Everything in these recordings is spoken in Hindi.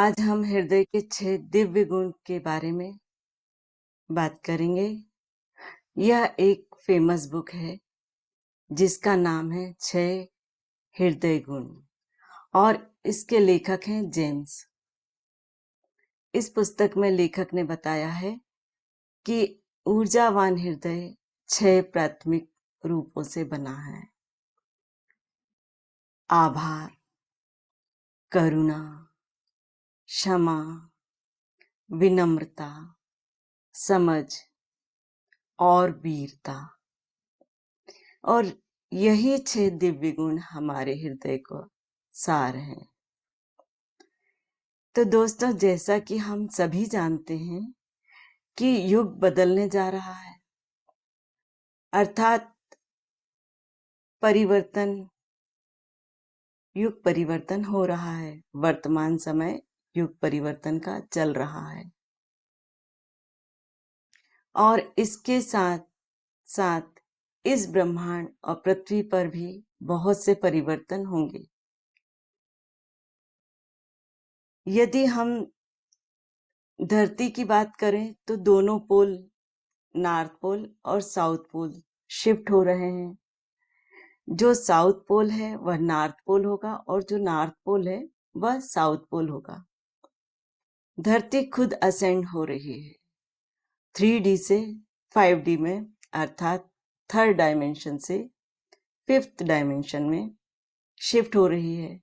आज हम हृदय के 6 दिव्य गुण के बारे में बात करेंगे। यह एक फेमस बुक है जिसका नाम है 6 हृदय गुण और इसके लेखक हैं जेम्स। इस पुस्तक में लेखक ने बताया है कि ऊर्जावान हृदय 6 प्राथमिक रूपों से बना है। आभार, करुणा, क्षमा, विनम्रता, समझ और वीरता। और यही 6 दिव्य गुण हमारे हृदय को सार हैं। तो दोस्तों, जैसा कि हम सभी जानते हैं कि युग बदलने जा रहा है, अर्थात युग परिवर्तन हो रहा है। वर्तमान समय युग परिवर्तन का चल रहा है और इसके साथ साथ इस ब्रह्मांड और पृथ्वी पर भी बहुत से परिवर्तन होंगे। यदि हम धरती की बात करें तो दोनों पोल, नॉर्थ पोल और साउथ पोल शिफ्ट हो रहे हैं। जो साउथ पोल है वह नॉर्थ पोल होगा और जो नॉर्थ पोल है वह साउथ पोल होगा। धरती खुद असेंड हो रही है 3D से 5D में, अर्थात थर्ड डायमेंशन से फिफ्थ डायमेंशन में शिफ्ट हो रही है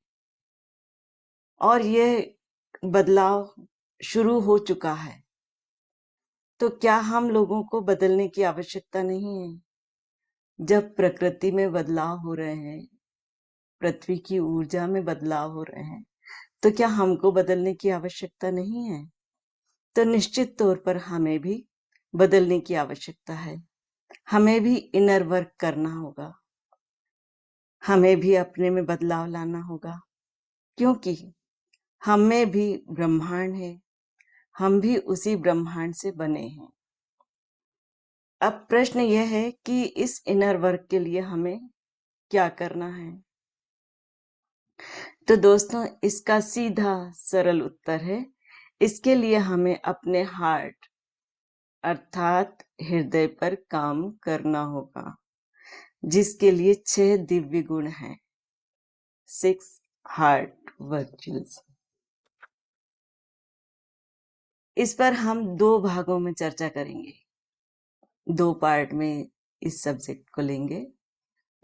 और यह बदलाव शुरू हो चुका है। तो क्या हम लोगों को बदलने की आवश्यकता नहीं है? जब प्रकृति में बदलाव हो रहे हैं, पृथ्वी की ऊर्जा में बदलाव हो रहे हैं, तो क्या हमको बदलने की आवश्यकता नहीं है? तो निश्चित तौर पर हमें भी बदलने की आवश्यकता है। हमें भी इनर वर्क करना होगा, हमें भी अपने में बदलाव लाना होगा, क्योंकि हम में भी ब्रह्मांड है, हम भी उसी ब्रह्मांड से बने हैं। अब प्रश्न यह है कि इस इनर वर्क के लिए हमें क्या करना है? तो दोस्तों, इसका सीधा सरल उत्तर है, इसके लिए हमें अपने हार्ट अर्थात हृदय पर काम करना होगा, जिसके लिए 6 दिव्य गुण हैं, 6 हार्ट वर्च्यूज। इस पर हम 2 भागों में चर्चा करेंगे, 2 पार्ट में इस सब्जेक्ट को लेंगे।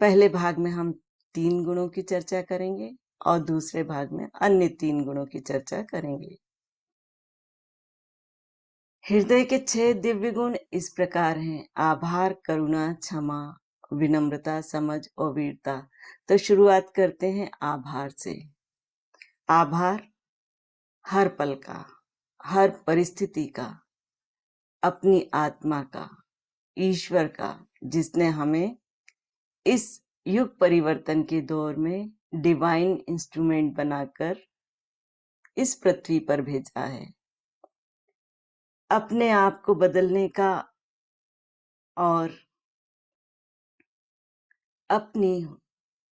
पहले भाग में हम 3 गुणों की चर्चा करेंगे और दूसरे भाग में अन्य 3 गुणों की चर्चा करेंगे। हृदय के 6 दिव्य गुण इस प्रकार हैं: आभार, करुणा, क्षमा, विनम्रता, समझ और वीरता। तो शुरुआत करते हैं आभार से। आभार हर पल का, हर परिस्थिति का, अपनी आत्मा का, ईश्वर का, जिसने हमें इस युग परिवर्तन के दौर में डिवाइन इंस्ट्रूमेंट बनाकर इस पृथ्वी पर भेजा है। अपने आप को बदलने का और अपनी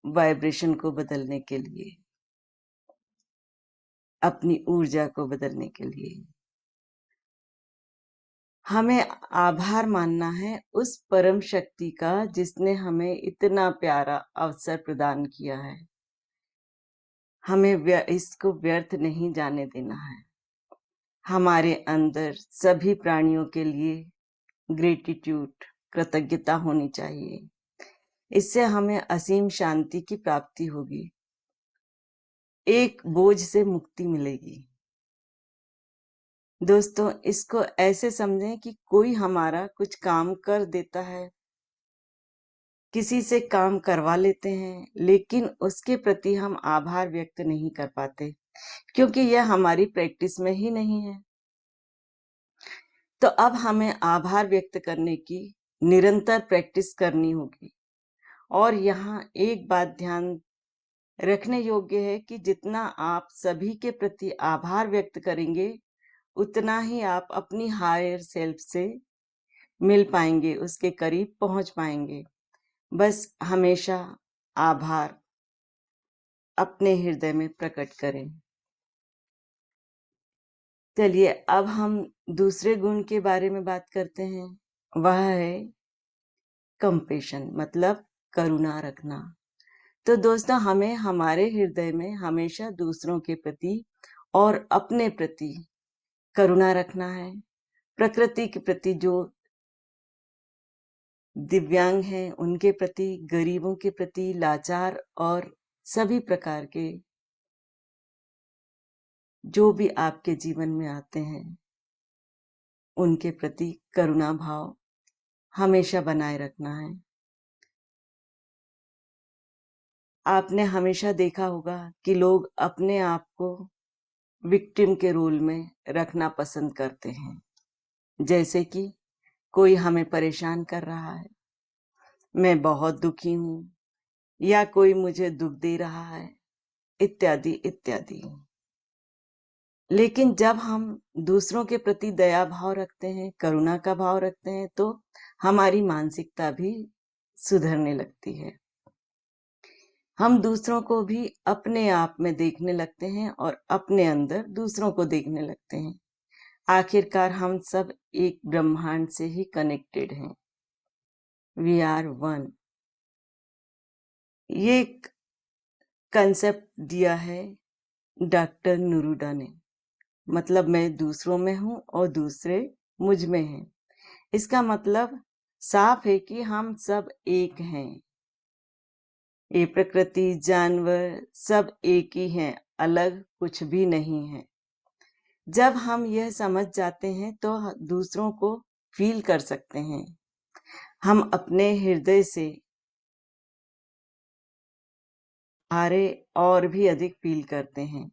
वाइब्रेशन को बदलने के लिए, अपनी ऊर्जा को बदलने के लिए हमें आभार मानना है उस परम शक्ति का जिसने हमें इतना प्यारा अवसर प्रदान किया है। हमें इसको व्यर्थ नहीं जाने देना है। हमारे अंदर सभी प्राणियों के लिए ग्रेटिट्यूड, कृतज्ञता होनी चाहिए। इससे हमें असीम शांति की प्राप्ति होगी, एक बोझ से मुक्ति मिलेगी। दोस्तों, इसको ऐसे समझें कि कोई हमारा कुछ काम कर देता है, किसी से काम करवा लेते हैं, लेकिन उसके प्रति हम आभार व्यक्त नहीं कर पाते क्योंकि यह हमारी प्रैक्टिस में ही नहीं है। तो अब हमें आभार व्यक्त करने की निरंतर प्रैक्टिस करनी होगी। और यहाँ एक बात ध्यान रखने योग्य है कि जितना आप सभी के प्रति आभार व्यक्त करेंगे, उतना ही आप अपनी हायर सेल्फ से मिल पाएंगे, उसके करीब पहुंच पाएंगे। बस हमेशा आभार अपने हृदय में प्रकट करें। चलिए अब हम दूसरे गुण के बारे में बात करते हैं। वह है कंपेशन, मतलब करुणा रखना। तो दोस्तों, हमें हमारे हृदय में हमेशा दूसरों के प्रति और अपने प्रति करुणा रखना है। प्रकृति के प्रति, जो दिव्यांग हैं उनके प्रति, गरीबों के प्रति, लाचार और सभी प्रकार के जो भी आपके जीवन में आते हैं उनके प्रति करुणा भाव हमेशा बनाए रखना है। आपने हमेशा देखा होगा कि लोग अपने आप को विक्टिम के रोल में रखना पसंद करते हैं। जैसे कि कोई हमें परेशान कर रहा है, मैं बहुत दुखी हूं, या कोई मुझे दुख दे रहा है, इत्यादि इत्यादि। लेकिन जब हम दूसरों के प्रति दया भाव रखते हैं, करुणा का भाव रखते हैं, तो हमारी मानसिकता भी सुधरने लगती है। हम दूसरों को भी अपने आप में देखने लगते हैं और अपने अंदर दूसरों को देखने लगते हैं। आखिरकार हम सब एक ब्रह्मांड से ही कनेक्टेड हैं। We are one. ये कंसेप्ट दिया है डॉक्टर नूरुडा ने। मतलब मैं दूसरों में हूं और दूसरे मुझ में हैं। इसका मतलब साफ है कि हम सब एक हैं। ये प्रकृति, जानवर सब एक ही हैं, अलग कुछ भी नहीं है। जब हम यह समझ जाते हैं तो दूसरों को फील कर सकते हैं। हम अपने हृदय से हारे और भी अधिक फील करते हैं।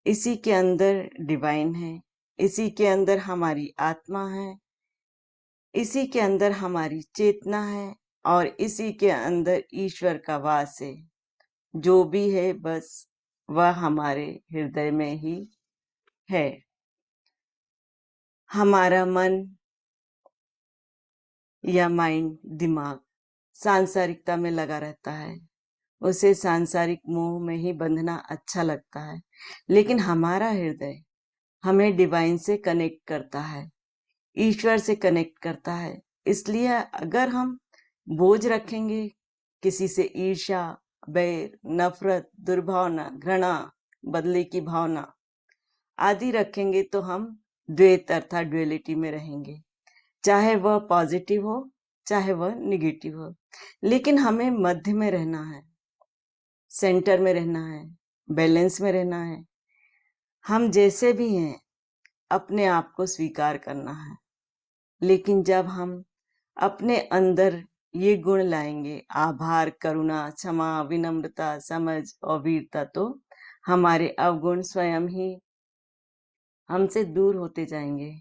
इसी के अंदर डिवाइन है, इसी के अंदर हमारी आत्मा है, इसी के अंदर हमारी चेतना है और इसी के अंदर ईश्वर का वास है। जो भी है बस वह हमारे हृदय में ही है। हमारा मन या माइंड, दिमाग सांसारिकता में लगा रहता है। उसे सांसारिक मोह में ही बंधना अच्छा लगता है। लेकिन हमारा हृदय हमें डिवाइन से कनेक्ट करता है, ईश्वर से कनेक्ट करता है। इसलिए अगर हम बोझ रखेंगे, किसी से ईर्ष्या, बैर, नफरत, दुर्भावना, घृणा, बदले की भावना आदि रखेंगे, तो हम द्वैत अर्थात ड्युअलिटी में रहेंगे। चाहे वह पॉजिटिव हो, चाहे वह निगेटिव हो, लेकिन हमें मध्य में रहना है, सेंटर में रहना है, बैलेंस में रहना है। हम जैसे भी हैं अपने आप को स्वीकार करना है। लेकिन जब हम अपने अंदर ये गुण लाएंगे, आभार, करुणा, क्षमा, विनम्रता, समझ और वीरता, तो हमारे अवगुण स्वयं ही हमसे दूर होते जाएंगे।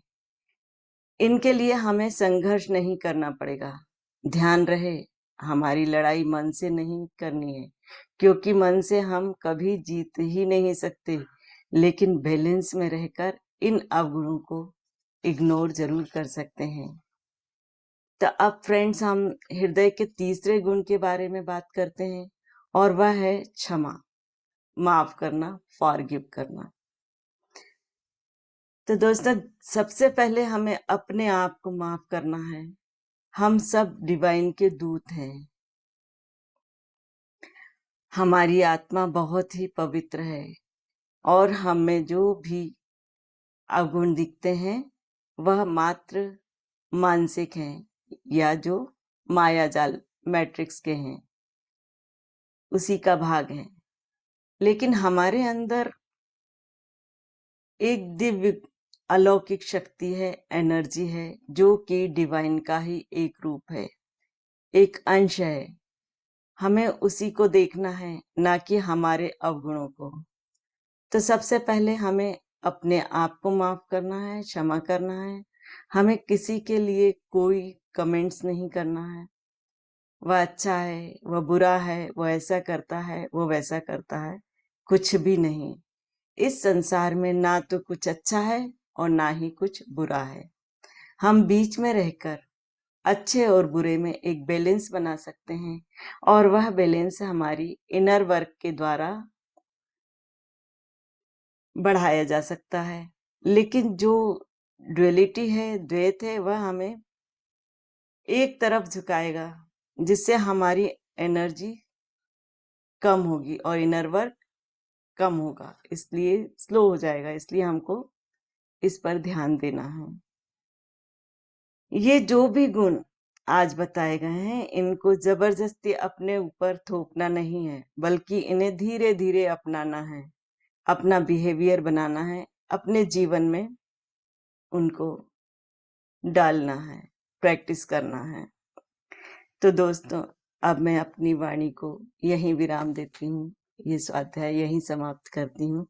इनके लिए हमें संघर्ष नहीं करना पड़ेगा। ध्यान रहे, हमारी लड़ाई मन से नहीं करनी है, क्योंकि मन से हम कभी जीत ही नहीं सकते। लेकिन बैलेंस में रहकर इन अवगुणों को इग्नोर जरूर कर सकते हैं। तो अब फ्रेंड्स, हम हृदय के तीसरे गुण के बारे में बात करते हैं, और वह है क्षमा, माफ करना, फॉरगिव करना। तो दोस्तों, सबसे पहले हमें अपने आप को माफ करना है। हम सब डिवाइन के दूत हैं। हमारी आत्मा बहुत ही पवित्र है और हमें जो भी अवगुण दिखते हैं वह मात्र मानसिक हैं, या जो माया जाल मैट्रिक्स के हैं, उसी का भाग है। लेकिन हमारे अंदर एक दिव्य अलौकिक शक्ति है, एनर्जी है, जो कि डिवाइन का ही एक रूप है, एक अंश है। हमें उसी को देखना है, ना कि हमारे अवगुणों को। तो सबसे पहले हमें अपने आप को माफ करना है, क्षमा करना है। हमें किसी के लिए कोई कमेंट्स नहीं करना है। वह अच्छा है, वह बुरा है, वह ऐसा करता है, वो वैसा करता है, कुछ भी नहीं। इस संसार में ना तो कुछ अच्छा है और ना ही कुछ बुरा है। हम बीच में रहकर अच्छे और बुरे में एक बैलेंस बना सकते हैं, और वह बैलेंस हमारी इनर वर्क के द्वारा बढ़ाया जा सकता है। लेकिन जो ड्युअलिटी है, द्वैत है, वह हमें एक तरफ झुकाएगा, जिससे हमारी एनर्जी कम होगी और इनर वर्क कम होगा, इसलिए स्लो हो जाएगा। इसलिए हमको इस पर ध्यान देना है। ये जो भी गुण आज बताए गए हैं, इनको जबरदस्ती अपने ऊपर थोपना नहीं है, बल्कि इन्हें धीरे धीरे अपनाना है, अपना बिहेवियर बनाना है, अपने जीवन में उनको डालना है, प्रैक्टिस करना है। तो दोस्तों, अब मैं अपनी वाणी को यहीं विराम देती हूँ, ये स्वाध्याय यहीं समाप्त करती हूँ।